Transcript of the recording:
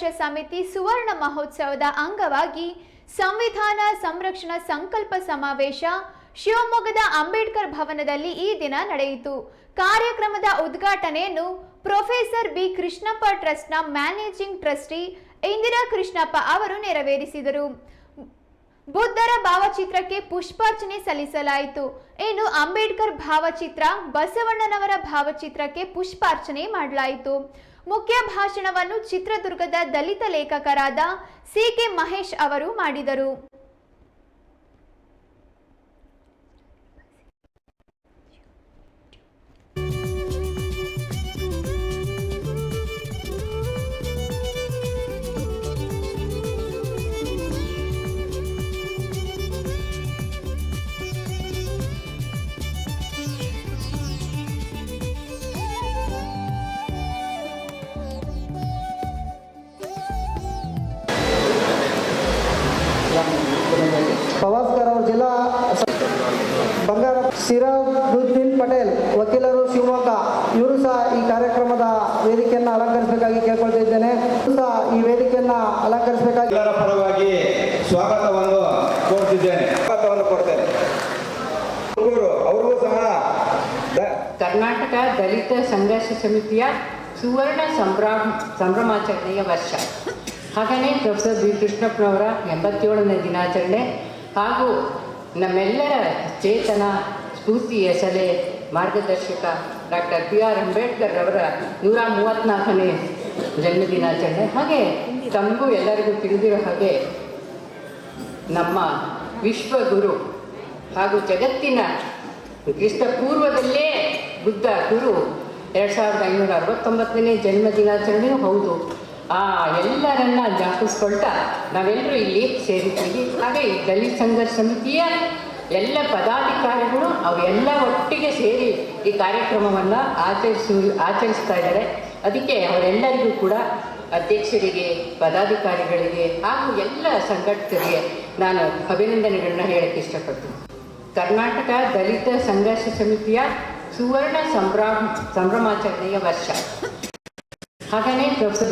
ಸಂಘರ್ಷ ಸಮಿತಿ ಸುವರ್ಣ ಮಹೋತ್ಸವದ ಅಂಗವಾಗಿ ಸಂವಿಧಾನ ಸಂರಕ್ಷಣಾ ಸಂಕಲ್ಪ ಸಮಾವೇಶ ಶಿವಮೊಗ್ಗದ ಅಂಬೇಡ್ಕರ್ ಭವನದಲ್ಲಿ ಈ ದಿನ ನಡೆಯಿತು. ಕಾರ್ಯಕ್ರಮದ ಉದ್ಘಾಟನೆಯನ್ನು ಪ್ರೊಫೆಸರ್ ಬಿ ಕೃಷ್ಣಪ್ಪ ಟ್ರಸ್ಟ್ನ ಮ್ಯಾನೇಜಿಂಗ್ ಟ್ರಸ್ಟಿ ಇಂದಿರಾ ಕೃಷ್ಣಪ್ಪ ಅವರು ನೆರವೇರಿಸಿದರು. ಬುದ್ಧರ ಭಾವಚಿತ್ರಕ್ಕೆ ಪುಷ್ಪಾರ್ಚನೆ ಸಲ್ಲಿಸಲಾಯಿತು. ಇನ್ನು ಅಂಬೇಡ್ಕರ್ ಭಾವಚಿತ್ರ, ಬಸವಣ್ಣನವರ ಭಾವಚಿತ್ರಕ್ಕೆ ಪುಷ್ಪಾರ್ಚನೆ ಮಾಡಲಾಯಿತು. ಮುಖ್ಯ ಭಾಷಣವನ್ನು ಚಿತ್ರದುರ್ಗದ ದಲಿತ ಲೇಖಕರಾದ ಸಿ.ಕೆ. ಮಹೇಶ್ ಅವರು ಮಾಡಿದರು. ಪವಾಸ್ಕರ್ ಅವರು ಜಿಲ್ಲಾ ಬಂಗಾರ ಸಿರಾಜುದ್ದೀನ್ ಪಟೇಲ್ ವಕೀಲರು ಶಿವಮೊಗ್ಗ ಇವರು ಸಹ ಈ ಕಾರ್ಯಕ್ರಮದ ವೇದಿಕೆಯನ್ನು ಅಲಂಕರಿಸಬೇಕಾಗಿ ಕೇಳ್ಕೊಳ್ತಾ ಇದ್ದೇನೆ. ಸಹ ಈ ವೇದಿಕೆಯನ್ನು ಅಲಂಕರಿಸಬೇಕಾಗಿ ಎಲ್ಲರ ಪರವಾಗಿ ಸ್ವಾಗತವನ್ನು ಕೊಡ್ತೇನೆ. ಅವರಿಗೂ ಸಹ ಕರ್ನಾಟಕ ದಲಿತ ಸಂಘರ್ಷ ಸಮಿತಿಯ ಸುವರ್ಣ ಸಂಭ್ರಮಾಚರಣೆಯ ವರ್ಷ. ಹಾಗೆಯೇ ಪ್ರೊಫೆಸರ್ ಬಿ ಕೃಷ್ಣಪ್ಪನವರ 87ನೇ ದಿನಾಚರಣೆ ಹಾಗೂ ನಮ್ಮೆಲ್ಲರ ಚೇತನ ಸ್ಫೂರ್ತಿಯ ಸಲಹೆ ಮಾರ್ಗದರ್ಶಕ ಡಾಕ್ಟರ್ ಬಿ.ಆರ್. ಅಂಬೇಡ್ಕರ್ ಅವರ 134ನೇ ಜನ್ಮದಿನಾಚರಣೆ. ಹಾಗೆ ತಮಗೂ ಎಲ್ಲರಿಗೂ ತಿಳಿದಿರೋ ಹಾಗೆ ನಮ್ಮ ವಿಶ್ವಗುರು ಹಾಗೂ ಜಗತ್ತಿನ ಕ್ರಿಸ್ತ ಪೂರ್ವದಲ್ಲೇ ಬುದ್ಧ ಗುರು 2569ನೇ ಜನ್ಮದಿನಾಚರಣೆಯೂ ಹೌದು. ಆ ಎಲ್ಲರನ್ನ ಜ್ಞಾಪಿಸ್ಕೊಳ್ತಾ ನಾವೆಲ್ಲರೂ ಇಲ್ಲಿ ಸೇರಿದ್ದೀವಿ. ಹಾಗೆ ಈ ದಲಿತ ಸಂಘರ್ಷ ಸಮಿತಿಯ ಎಲ್ಲ ಪದಾಧಿಕಾರಿಗಳು ಅವೆಲ್ಲ ಒಟ್ಟಿಗೆ ಸೇರಿ ಈ ಕಾರ್ಯಕ್ರಮವನ್ನು ಆಚರಿಸ್ತಾ ಇದ್ದಾರೆ. ಅದಕ್ಕೆ ಅವರೆಲ್ಲರಿಗೂ ಕೂಡ ಅಧ್ಯಕ್ಷರಿಗೆ, ಪದಾಧಿಕಾರಿಗಳಿಗೆ ಹಾಗೂ ಎಲ್ಲ ಸಂಘಟಕರಿಗೆ ನಾನು ಅಭಿನಂದನೆಗಳನ್ನ ಹೇಳಕ್ಕೆ ಇಷ್ಟಪಡ್ತೀನಿ. ಕರ್ನಾಟಕ ದಲಿತ ಸಂಘರ್ಷ ಸಮಿತಿಯ ಸುವರ್ಣ ಸಂಭ್ರಮಾಚರಣೆಯ ವರ್ಷ. ಹಾಗೆಯೇ ಪ್ರೊಫೆಸರ್